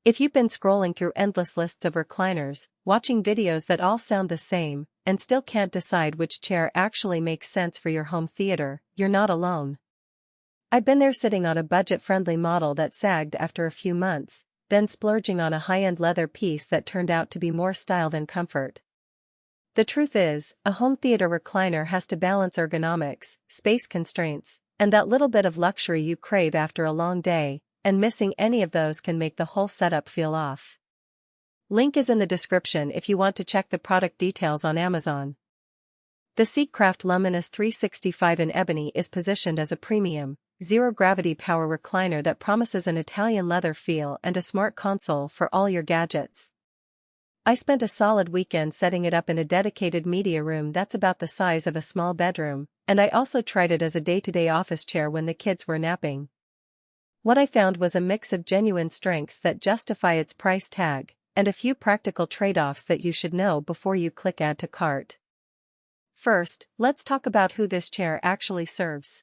If you've been scrolling through endless lists of recliners, watching videos that all sound the same, and still can't decide which chair actually makes sense for your home theater, you're not alone. I've been there sitting on a budget-friendly model that sagged after a few months, then splurging on a high-end leather piece that turned out to be more style than comfort. The truth is, a home theater recliner has to balance ergonomics, space constraints, and that little bit of luxury you crave after a long day, and missing any of those can make the whole setup feel off. Link is in the description if you want to check the product details on Amazon. The Seatcraft Luminis 365 in Ebony is positioned as a premium, zero-gravity power recliner that promises an Italian leather feel and a smart console for all your gadgets. I spent a solid weekend setting it up in a dedicated media room that's about the size of a small bedroom, and I also tried it as a day-to-day office chair when the kids were napping. What I found was a mix of genuine strengths that justify its price tag, and a few practical trade-offs that you should know before you click Add to Cart. First, let's talk about who this chair actually serves.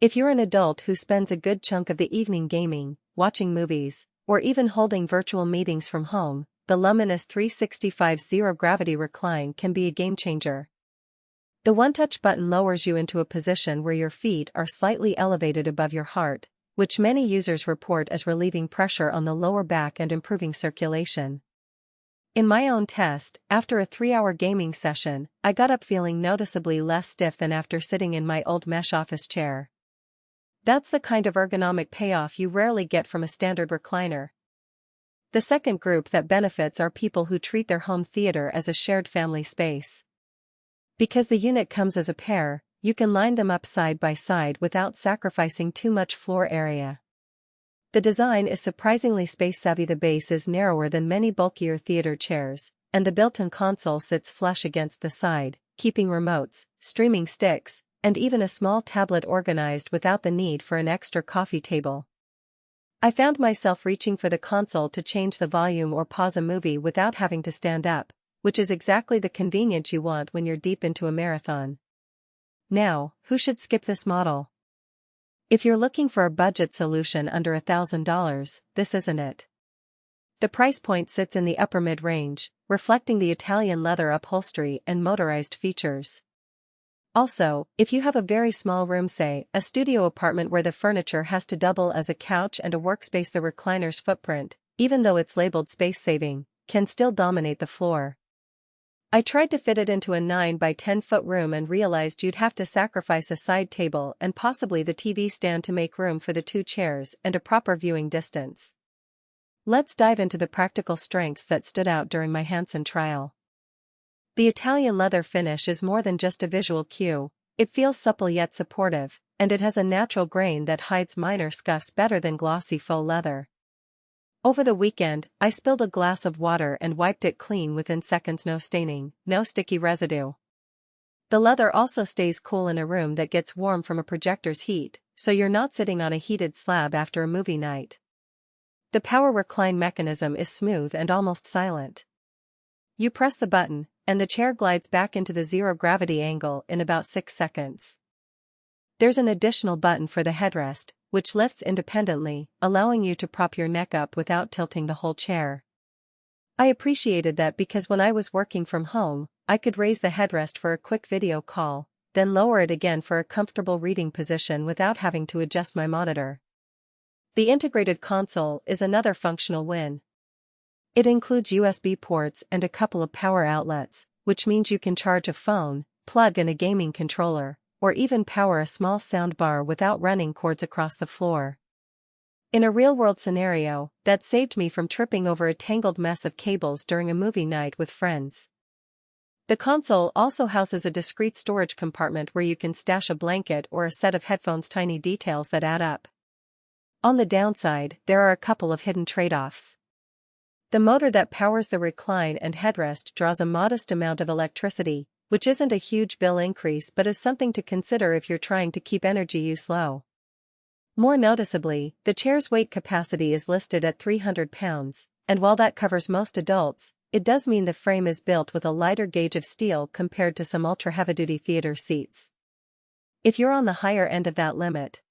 If you're an adult who spends a good chunk of the evening gaming, watching movies, or even holding virtual meetings from home, the Luminis 365 Zero-Gravity Recline can be a game-changer. The one-touch button lowers you into a position where your feet are slightly elevated above your heart, which many users report as relieving pressure on the lower back and improving circulation. In my own test, after a 3-hour gaming session, I got up feeling noticeably less stiff than after sitting in my old mesh office chair. That's the kind of ergonomic payoff you rarely get from a standard recliner. The second group that benefits are people who treat their home theater as a shared family space. Because the unit comes as a pair, you can line them up side by side without sacrificing too much floor area. The design is surprisingly space-savvy. The base is narrower than many bulkier theater chairs, and the built-in console sits flush against the side, keeping remotes, streaming sticks, and even a small tablet organized without the need for an extra coffee table. I found myself reaching for the console to change the volume or pause a movie without having to stand up, which is exactly the convenience you want when you're deep into a marathon. Now, who should skip this model? If you're looking for a budget solution under $1,000, this isn't it. The price point sits in the upper mid-range, reflecting the Italian leather upholstery and motorized features. Also, if you have a very small room, say, a studio apartment where the furniture has to double as a couch and a workspace, the recliner's footprint, even though it's labeled space-saving, can still dominate the floor. I tried to fit it into a 9 by 10 foot room and realized you'd have to sacrifice a side table and possibly the TV stand to make room for the 2 chairs and a proper viewing distance. Let's dive into the practical strengths that stood out during my hands-on trial. The Italian leather finish is more than just a visual cue. It feels supple yet supportive, and it has a natural grain that hides minor scuffs better than glossy faux leather. Over the weekend, I spilled a glass of water and wiped it clean within seconds. No staining, no sticky residue. The leather also stays cool in a room that gets warm from a projector's heat, so you're not sitting on a heated slab after a movie night. The power recline mechanism is smooth and almost silent. You press the button, and the chair glides back into the zero-gravity angle in about 6 seconds. There's an additional button for the headrest, which lifts independently, allowing you to prop your neck up without tilting the whole chair. I appreciated that because when I was working from home, I could raise the headrest for a quick video call, then lower it again for a comfortable reading position without having to adjust my monitor. The integrated console is another functional win. It includes USB ports and a couple of power outlets, which means you can charge a phone, plug in a gaming controller, or even power a small soundbar without running cords across the floor. In a real-world scenario, that saved me from tripping over a tangled mess of cables during a movie night with friends. The console also houses a discreet storage compartment where you can stash a blanket or a set of headphones. Tiny details that add up. On the downside, there are a couple of hidden trade-offs. The motor that powers the recline and headrest draws a modest amount of electricity, which isn't a huge bill increase but is something to consider if you're trying to keep energy use low. More noticeably, the chair's weight capacity is listed at 300 pounds, and while that covers most adults, it does mean the frame is built with a lighter gauge of steel compared to some ultra-heavy-duty theater seats. If you're on the higher end of that limit,